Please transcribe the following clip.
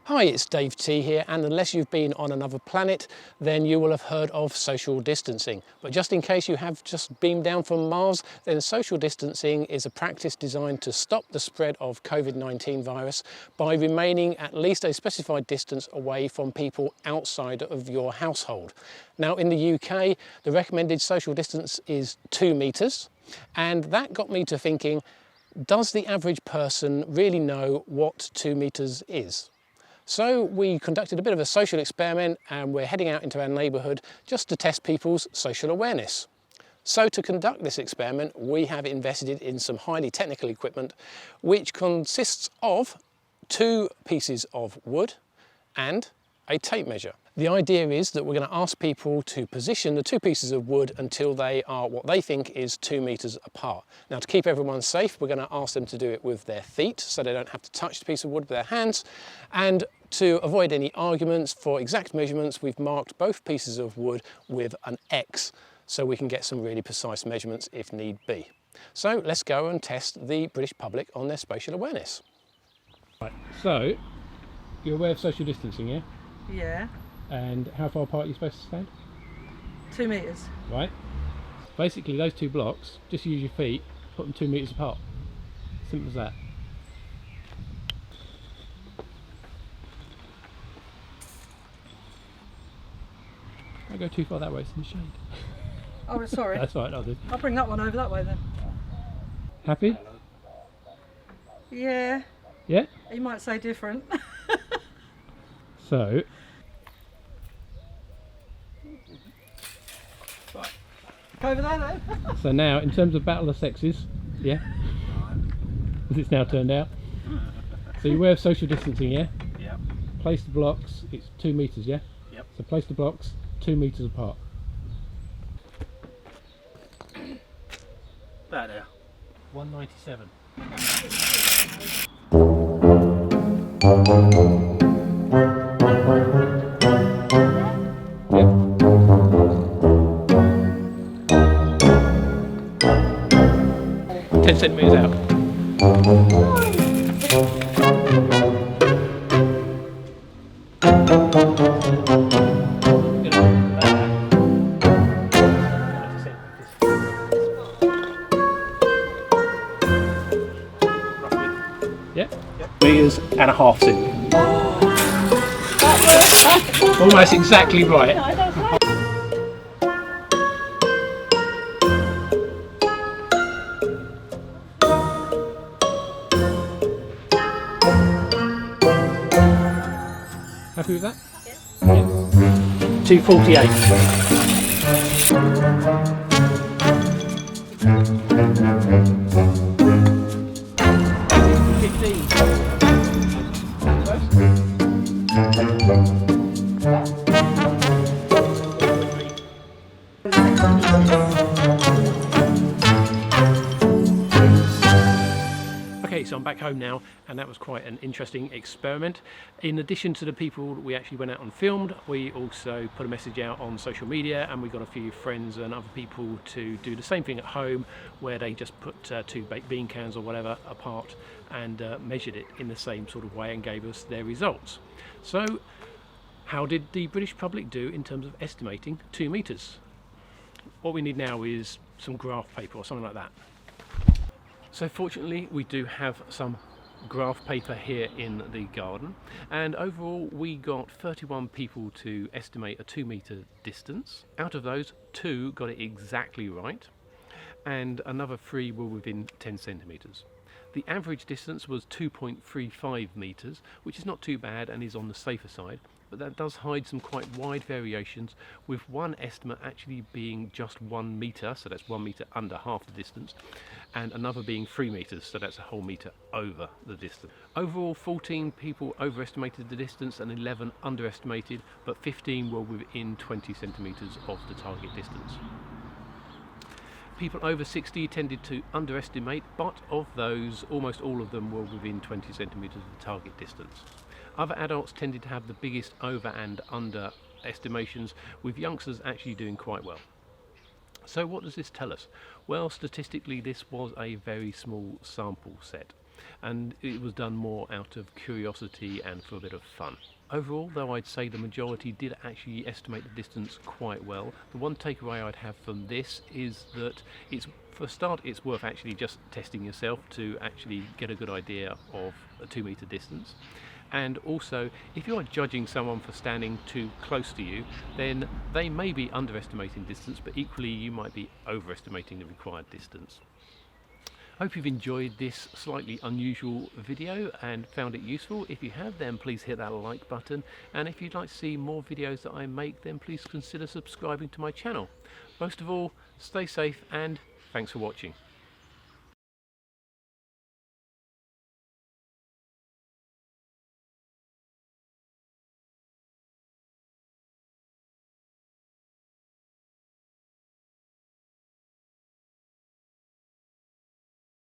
Hi, it's Dave T here, and unless you've been on another planet, then you will have heard of social distancing. But just in case you have just beamed down from Mars, then social distancing is a practice designed to stop the spread of COVID-19 virus by remaining at least a specified distance away from people outside of your household. Now in the UK, the recommended social distance is 2 metres, and that got me to thinking, does the average person really know what 2 metres is? So we conducted a bit of a social experiment, and we're heading out into our neighbourhood just to test people's social awareness. So to conduct this experiment, we have invested in some highly technical equipment, which consists of 2 pieces of wood and a tape measure. The idea is that we're going to ask people to position the 2 pieces of wood until they are what they think is 2 metres apart. Now, to keep everyone safe, we're going to ask them to do it with their feet so they don't have to touch the piece of wood with their hands. And to avoid any arguments, for exact measurements, we've marked both pieces of wood with an X so we can get some really precise measurements if need be. So let's go and test the British public on their spatial awareness. Right, so you're aware of social distancing, yeah? Yeah. And how far apart are you supposed to stand? 2 metres. Right. Basically, those 2 blocks, just use your feet, put them 2 metres apart. Simple as that. Don't go too far that way, it's in the shade. Oh, sorry. That's right, I'll do. I'll bring that one over that way then. Happy? Yeah. Yeah? You might say different. So, Go over there then. so now, in terms of battle of sexes, yeah? As it's now turned out. So you're aware of social distancing, yeah? Yep. Place the blocks, it's 2 metres, yeah? Yep. So place the blocks 2 metres apart. About there. 197. Yep. 10 centimetres out. Yep. Metres and a half centimetres. Almost exactly right. Happy with that? Yeah. 248. Okay, so I'm back home now, and that was quite an interesting experiment. In addition to the people we actually went out and filmed, we also put a message out on social media, and we got a few friends and other people to do the same thing at home, where they just put 2 baked bean cans or whatever apart and measured it in the same sort of way and gave us their results. So how did the British public do in terms of estimating 2 metres? What we need now is some graph paper or something like that. So fortunately we do have some graph paper here in the garden, and overall we got 31 people to estimate a 2 metre distance. Out of those, 2 got it exactly right, and another 3 were within 10 centimetres. The average distance was 2.35 metres, which is not too bad and is on the safer side, but that does hide some quite wide variations, with one estimate actually being just 1 metre, so that's 1 metre under half the distance, and another being 3 metres, so that's a whole metre over the distance. Overall, 14 people overestimated the distance and 11 underestimated, but 15 were within 20 centimetres of the target distance. People over 60 tended to underestimate, but of those, almost all of them were within 20 centimetres of the target distance. Other adults tended to have the biggest over and under estimations, with youngsters actually doing quite well. So what does this tell us? Well, statistically this was a very small sample set. and it was done more out of curiosity and for a bit of fun. Overall, though, I'd say the majority did actually estimate the distance quite well. The one takeaway I'd have from this is that for a start, it's worth actually just testing yourself to actually get a good idea of a 2 meter distance. And also, if you are judging someone for standing too close to you, then they may be underestimating distance, but equally you might be overestimating the required distance. Hope you've enjoyed this slightly unusual video and found it useful. If you have, then please hit that like button, and if you'd like to see more videos that I make, then please consider subscribing to my channel. Most of all, stay safe and thanks for watching.